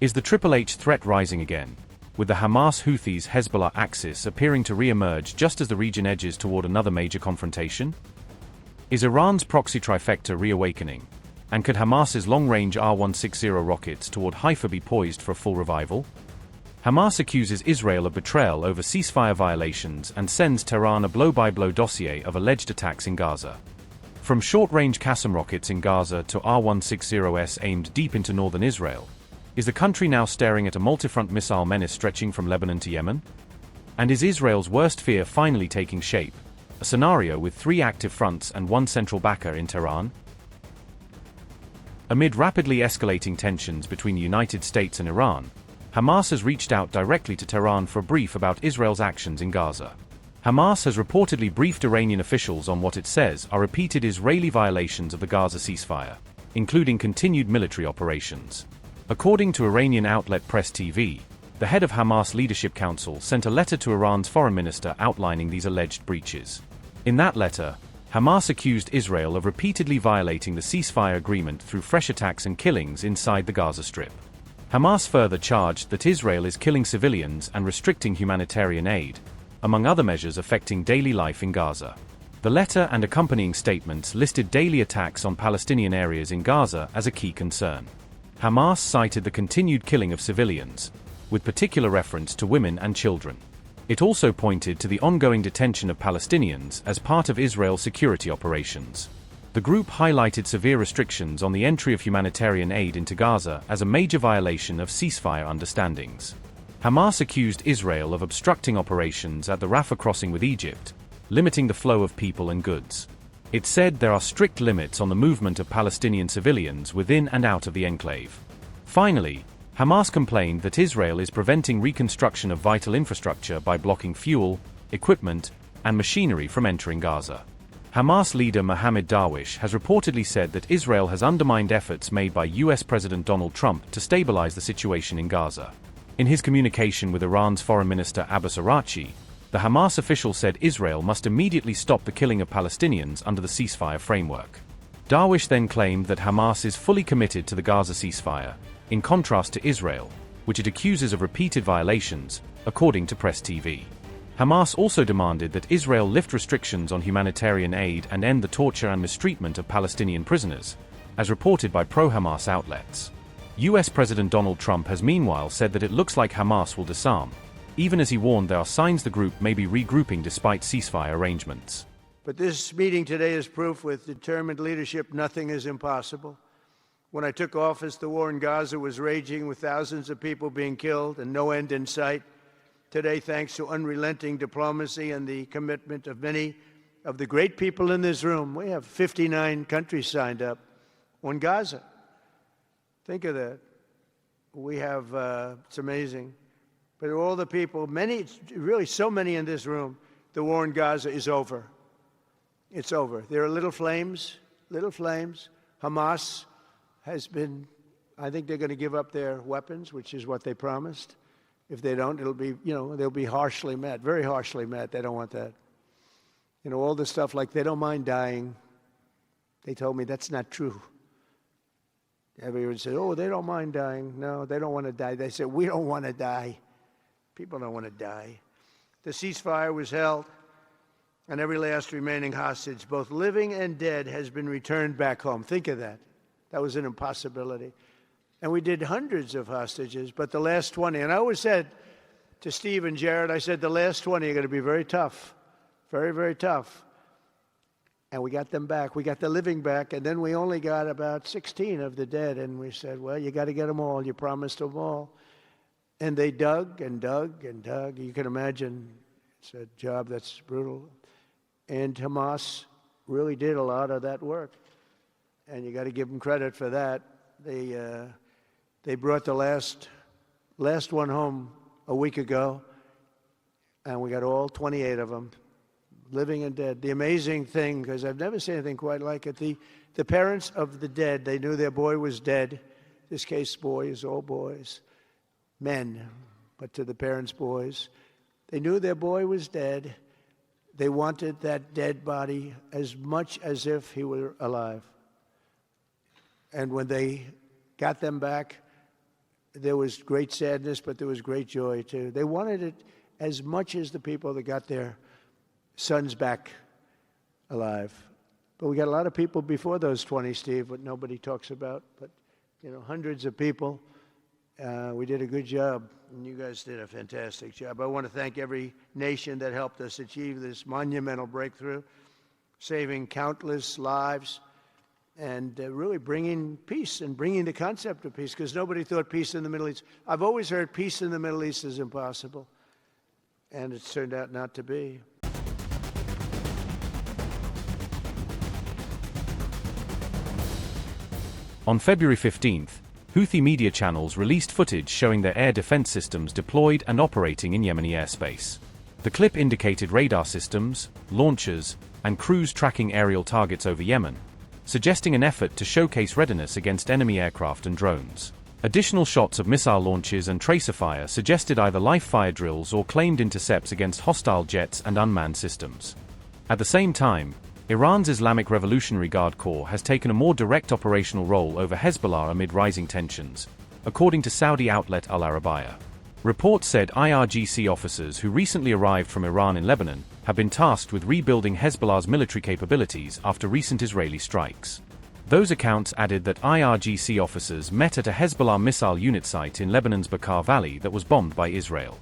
Is the Triple H threat rising again, with the Hamas-Houthis-Hezbollah axis appearing to re-emerge just as the region edges toward another major confrontation? Is Iran's proxy trifecta reawakening, and could Hamas's long-range R-160 rockets toward Haifa be poised for a full revival? Hamas accuses Israel of betrayal over ceasefire violations and sends Tehran a blow-by-blow dossier of alleged attacks in Gaza. From short-range Qassam rockets in Gaza to R-160s aimed deep into northern Israel, is the country now staring at a multi-front missile menace stretching from Lebanon to Yemen? And is Israel's worst fear finally taking shape, a scenario with 3 active fronts and 1 central backer in Tehran? Amid rapidly escalating tensions between the United States and Iran, Hamas has reached out directly to Tehran for a brief about Israel's actions in Gaza. Hamas has reportedly briefed Iranian officials on what it says are repeated Israeli violations of the Gaza ceasefire, including continued military operations. According to Iranian outlet Press TV, the head of Hamas Leadership Council sent a letter to Iran's foreign minister outlining these alleged breaches. In that letter, Hamas accused Israel of repeatedly violating the ceasefire agreement through fresh attacks and killings inside the Gaza Strip. Hamas further charged that Israel is killing civilians and restricting humanitarian aid, among other measures affecting daily life in Gaza. The letter and accompanying statements listed daily attacks on Palestinian areas in Gaza as a key concern. Hamas cited the continued killing of civilians, with particular reference to women and children. It also pointed to the ongoing detention of Palestinians as part of Israel's security operations. The group highlighted severe restrictions on the entry of humanitarian aid into Gaza as a major violation of ceasefire understandings. Hamas accused Israel of obstructing operations at the Rafah crossing with Egypt, limiting the flow of people and goods. It said there are strict limits on the movement of Palestinian civilians within and out of the enclave. Finally, Hamas complained that Israel is preventing reconstruction of vital infrastructure by blocking fuel, equipment, and machinery from entering Gaza. Hamas leader Mohammed Darwish has reportedly said that Israel has undermined efforts made by US President Donald Trump to stabilize the situation in Gaza. In his communication with Iran's Foreign Minister Abbas Araghchi, the Hamas official said Israel must immediately stop the killing of Palestinians under the ceasefire framework. Darwish then claimed that Hamas is fully committed to the Gaza ceasefire, in contrast to Israel, which it accuses of repeated violations, according to Press TV. Hamas also demanded that Israel lift restrictions on humanitarian aid and end the torture and mistreatment of Palestinian prisoners, as reported by pro-Hamas outlets. US President Donald Trump has meanwhile said that it looks like Hamas will disarm, even as he warned there are signs the group may be regrouping despite ceasefire arrangements. But this meeting today is proof with determined leadership nothing is impossible. When I took office, the war in Gaza was raging with thousands of people being killed and no end in sight. Today, thanks to unrelenting diplomacy and the commitment of many of the great people in this room, we have 59 countries signed up on Gaza. Think of that. We have, it's amazing. But all the people, many, really so many in this room, the war in Gaza is over. It's over. There are little flames. Hamas has been, I think they're going to give up their weapons, which is what they promised. If they don't, it'll be, they'll be harshly met, very harshly met. They don't want that. All the stuff like they don't mind dying. They told me that's not true. Everyone said, oh, they don't mind dying. No, they don't want to die. They said, we don't want to die. People don't want to die. The ceasefire was held, and every last remaining hostage, both living and dead, has been returned back home. Think of that. That was an impossibility. And we did hundreds of hostages, but the last 20, and I always said to Steve and Jared, I said, the last 20 are going to be very tough, very, very tough. And we got them back. We got the living back, and then we only got about 16 of the dead, and we said, well, you got to get them all. You promised them all. And they dug and dug and dug. You can imagine it's a job that's brutal. And Hamas really did a lot of that work. And you got to give them credit for that. They brought the last one home a week ago, and we got all 28 of them, living and dead. The amazing thing, because I've never seen anything quite like it, the parents of the dead, they knew their boy was dead. This case, boys, all boys. Men, but to the parents' boys. They knew their boy was dead. They wanted that dead body as much as if he were alive. And when they got them back, there was great sadness, but there was great joy, too. They wanted it as much as the people that got their sons back alive. But we got a lot of people before those 20, Steve, what nobody talks about. But, hundreds of people. We did a good job, and you guys did a fantastic job. I want to thank every nation that helped us achieve this monumental breakthrough, saving countless lives, and really bringing peace and bringing the concept of peace, because nobody thought peace in the Middle East. I've always heard peace in the Middle East is impossible, and it's turned out not to be. On February 15th, Houthi media channels released footage showing their air defense systems deployed and operating in Yemeni airspace. The clip indicated radar systems, launchers, and crews tracking aerial targets over Yemen, suggesting an effort to showcase readiness against enemy aircraft and drones. Additional shots of missile launches and tracer fire suggested either live-fire drills or claimed intercepts against hostile jets and unmanned systems. At the same time, Iran's Islamic Revolutionary Guard Corps has taken a more direct operational role over Hezbollah amid rising tensions, according to Saudi outlet Al Arabiya. Reports said IRGC officers who recently arrived from Iran in Lebanon have been tasked with rebuilding Hezbollah's military capabilities after recent Israeli strikes. Those accounts added that IRGC officers met at a Hezbollah missile unit site in Lebanon's Bekaa Valley that was bombed by Israel.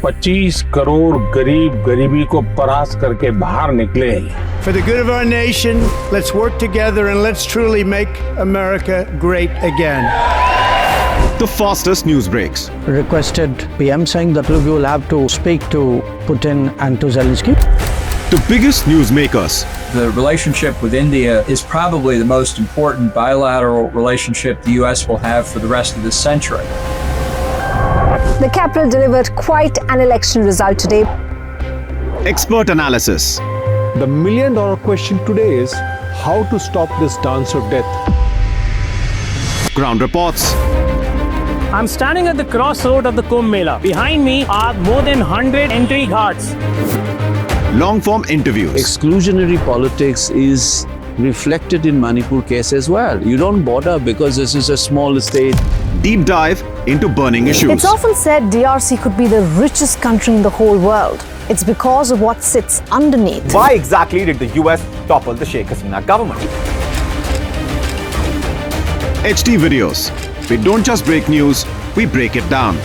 $25 crore गरीब गरीबी को परास्त करके बाहर निकले। For the good of our nation, let's work together and let's truly make America great again. The fastest news breaks. Requested PM saying that we will have to speak to Putin and to Zelensky. The biggest newsmakers. The relationship with India is probably the most important bilateral relationship the U.S. will have for the rest of this century. The capital delivered quite an election result today. Expert analysis. The million-dollar question today is how to stop this dance of death. Ground reports. I'm standing at the crossroad of the Kumbh Mela. Behind me are more than 100 entry guards. Long-form interviews. Exclusionary politics is reflected in Manipur case as well. You don't bother because this is a small state. Deep dive into burning issues. It's often said DRC could be the richest country in the whole world. It's because of what sits underneath. Why exactly did the US topple the Sheikh Hasina government? HD videos. We don't just break news, we break it down.